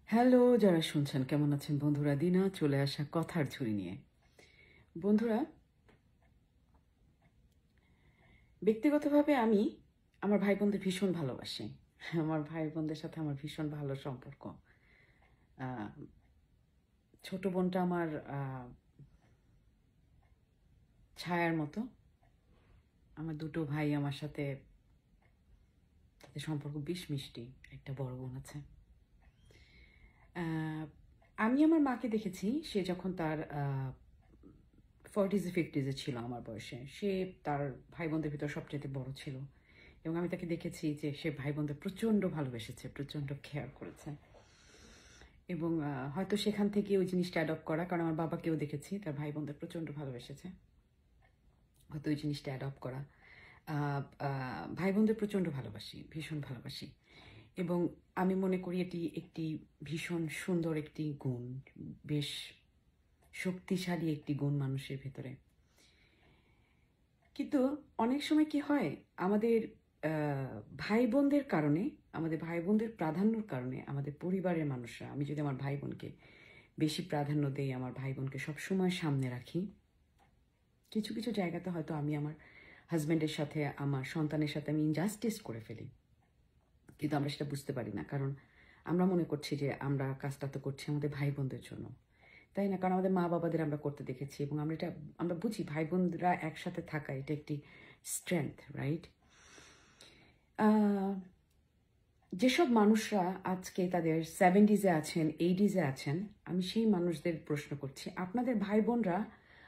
Hello, যারা শুনছেন কেমন আছেন বন্ধুরা? দিনা চলে আসা কথার ঝুড়ি নিয়ে। বন্ধুরা, ব্যক্তিগতভাবে আমি আমার ভাই বোনদের ভীষণ ভালোবাসি। আমার ভাই বোনদের সাথে আমার ভীষণ ভালো সম্পর্ক। আহ, ছোট বোনটা আমার ছায়ার মতো। আমার দুটো ভাই আমার সাথে, তাদের সম্পর্ক বেশ মিষ্টি। একটা বড় বোন আছে। আমি আমার মাকে দেখেছি, সে যখন তার 40s 50s ছিল আমার বয়সে, সে তার ভাই বোনদের ভিতর সবচেয়ে বড় ছিল। এবং আমি তাকে দেখেছি যে সে ভাই বোনদের প্রচণ্ড ভালোবেসেছে, প্রচণ্ড কেয়ার করেছে। এবং হয়তো সেখান থেকে ওই জিনিসটা অ্যাডপ্ট করা, কারণ আমার বাবাকেও দেখেছি তার ভাই বোনদের প্রচণ্ড ভালোবেসেছে, হয়তো ওই জিনিসটা অ্যাডপ্ট করা। ভাই বোনদের প্রচণ্ড ভালোবাসি, ভীষণ ভালোবাসি। এবং আমি মনে করি এটি একটি ভীষণ সুন্দর একটি গুণ, বেশ শক্তিশালী একটি গুণ মানুষের ভেতরে। কিন্তু অনেক সময় কি হয়, আমাদের ভাই বোনদের কারণে, আমাদের ভাই বোনদের প্রাধান্যর কারণে আমাদের পরিবারের মানুষরা, আমি যদি আমার ভাই বোনকে বেশি প্রাধান্য দেই, আমার ভাই বোনকে সবসময় সামনে রাখি, কিছু কিছু জায়গাতে হয়তো আমি আমার হাজব্যান্ডের সাথে, আমার সন্তানের সাথে আমি ইনজাস্টিস করে ফেলি। কিন্তু আমরা সেটা বুঝতে পারি না, কারণ আমরা মনে করছি যে আমরা কাজটা তো করছি আমাদের ভাই বোনদের জন্য, তাই না? কারণ আমাদের মা বাবাদের আমরা করতে দেখেছি এবং আমরা বুঝি ভাই বোনরা একসাথে থাকা এটা একটি স্ট্রেংথ, রাইট? যেসব মানুষরা আজকে তাদের 70s আছেন, 80s আছেন, আমি সেই মানুষদের প্রশ্ন করছি, আপনাদের ভাই বোনরা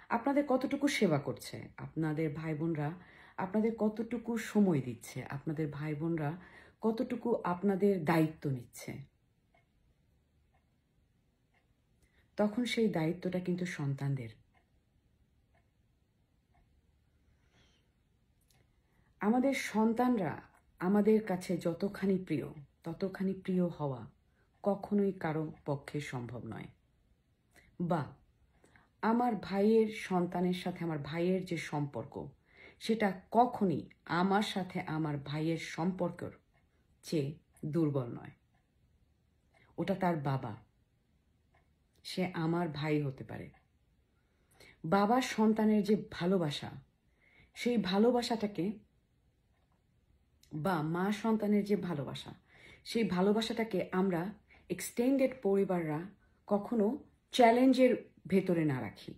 আপনাদের কতটুকু সেবা করছে? আপনাদের ভাই বোনরা আপনাদের কতটুকু সময় দিচ্ছে? আপনাদের ভাই বোনরা কতটুকু আপনাদের দায়িত্ব নিচ্ছে? তখন সেই দায়িত্বটা কিন্তু সন্তানদের। আমাদের সন্তানরা আমাদের কাছে যতখানি প্রিয়, ততখানি প্রিয় হওয়া কখনোই কারো পক্ষে সম্ভব নয়। বা আমার ভাইয়ের সন্তানের সাথে আমার ভাইয়ের যে সম্পর্ক, সেটা কখনই আমার সাথে আমার ভাইয়ের সম্পর্কের চেয়ে দুর্বল নয়। ওটা তার বাবা, সে আমার ভাই হতে পারে। বাবার সন্তানের যে ভালোবাসা, সেই ভালোবাসাটাকে, বা মা সন্তানের যে ভালোবাসা, সেই ভালোবাসাটাকে আমরা এক্সটেন্ডেড পরিবাররা কখনো চ্যালেঞ্জের ভেতরে না রাখি।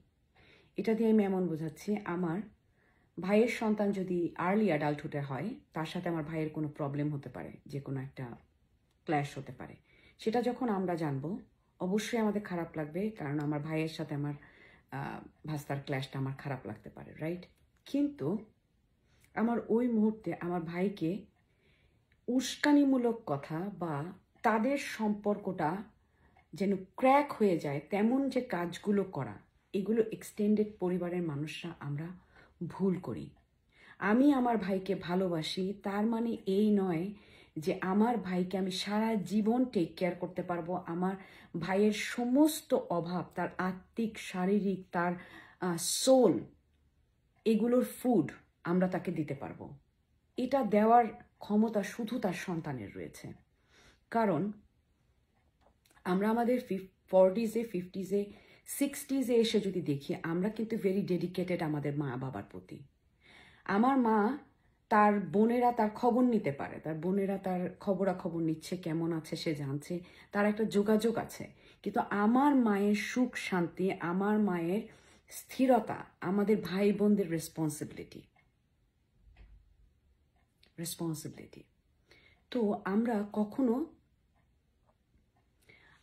এটা দিয়ে আমি এমন বোঝাচ্ছি, আমার ভাইয়ের সন্তান যদি আর্লি অ্যাডাল্টহুডে হয়, তার সাথে আমার ভাইয়ের কোনো প্রবলেম হতে পারে, যে কোনো একটা ক্ল্যাশ হতে পারে। সেটা যখন আমরা জানবো, অবশ্যই আমাদের খারাপ লাগবে, কারণ আমার ভাইয়ের সাথে আমার ভাস্তার ক্ল্যাশটা আমার খারাপ লাগতে পারে, রাইট? কিন্তু আমার ওই মুহূর্তে আমার ভাইকে উস্কানিমূলক কথা বা তাদের সম্পর্কটা যেন ক্র্যাক হয়ে যায় তেমন যে কাজগুলো করা, এগুলো এক্সটেন্ডেড পরিবারের মানুষরা আমরা ভুল করি। আমি আমার ভাইকে ভালোবাসি, তার মানে এই নয় যে আমার ভাইকে আমি সারা জীবন টেক কেয়ার করতে পারবো। আমার ভাইয়ের সমস্ত অভাব, তার আত্মিক, শারীরিক, তার সোল, এগুলোর ফুড আমরা তাকে দিতে পারবো। এটা দেওয়ার ক্ষমতা শুধু তার সন্তানের রয়েছে। কারণ আমরা আমাদের 40s-এ, 50s-এ, 60s-এ এসে যদি দেখি, আমরা কিন্তু ভেরি ডেডিকেটেড আমাদের মা বাবার প্রতি। আমার মা, তার বোনেরা তার খবর নিতে পারে, তার বোনেরা তার খবরাখবর নিচ্ছে, কেমন আছে সে জানছে, তার একটা যোগাযোগ আছে। কিন্তু আমার মায়ের সুখ শান্তি, আমার মায়ের স্থিরতা আমাদের ভাই বোনদের রেসপন্সিবিলিটি। তো আমরা কখনো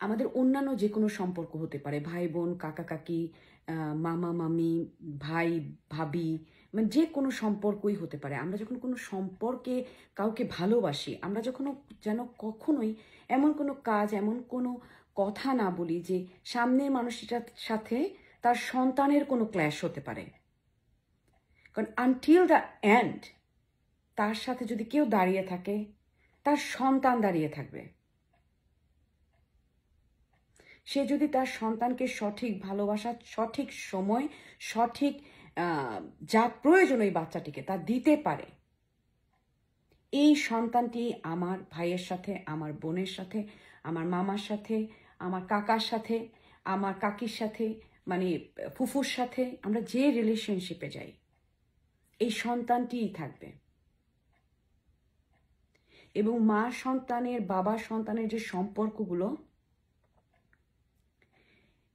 আমাদের অন্যান্য যে কোনো সম্পর্ক হতে পারে, ভাই বোন, কাকা কাকি, মামা মামি, ভাই ভাবি, মানে যে কোনো সম্পর্কই হতে পারে। আমরা যখন কোনো সম্পর্কে কাউকে ভালোবাসি, আমরা যখন যেন কখনোই এমন কোনো কাজ, এমন কোনো কথা না বলি যে সামনের মানুষটার সাথে তার সন্তানের কোনো ক্ল্যাশ হতে পারে। কারণ আনটিল দ্য এন্ড তার সাথে যদি কেউ দাঁড়িয়ে থাকে, তার সন্তান দাঁড়িয়ে থাকবে। সে যদি তার সন্তানকে সঠিক ভালোবাসা, সঠিক সময়, সঠিক যা প্রয়োজন ওই বাচ্চাটিকে তা দিতে পারে, এই সন্তানটি আমার ভাইয়ের সাথে, আমার বোনের সাথে, আমার মামার সাথে, আমার কাকার সাথে, আমার কাকির সাথে, মানে ফুফুর সাথে আমরা যে রিলেশনশিপে যাই, এই সন্তানটিই থাকবে। এবং মা সন্তানের, বাবা সন্তানের যে সম্পর্কগুলো,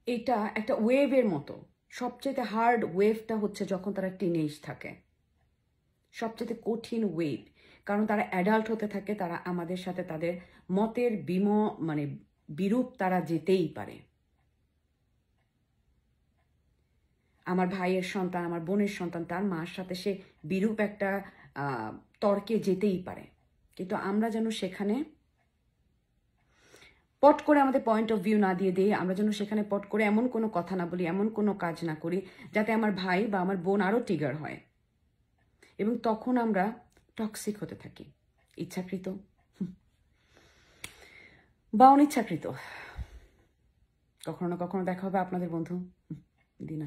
এটা একটা ওয়েভের মতো। সবচেয়ে হার্ড ওয়েভটা হচ্ছে যখন তারা টিনেজ থাকে, সবচেয়ে কঠিন ওয়েভ, কারণ তারা অ্যাডাল্ট হতে থাকে, তারা আমাদের সাথে তাদের মতের মানে বিরূপ তারা যেতেই পারে। আমার ভাইয়ের সন্তান, আমার বোনের সন্তান, তার মার সাথে সে বিরূপ একটা তর্কে যেতেই পারে, কিন্তু আমরা যেন সেখানে পট করে আমাদের পয়েন্ট অফ ভিউ না দিয়ে দিই, আমরা যেন সেখানে পট করে এমন কোনো কথা না বলি, এমন কোনো কাজ না করি যাতে আমার ভাই বা আমার বোন আরও ট্রিগার হয়, এবং তখন আমরা টক্সিক হতে থাকি, ইচ্ছাকৃত বা অনিচ্ছাকৃত। কখনো না কখনো দেখা হবে আপনাদের বন্ধু দিনা।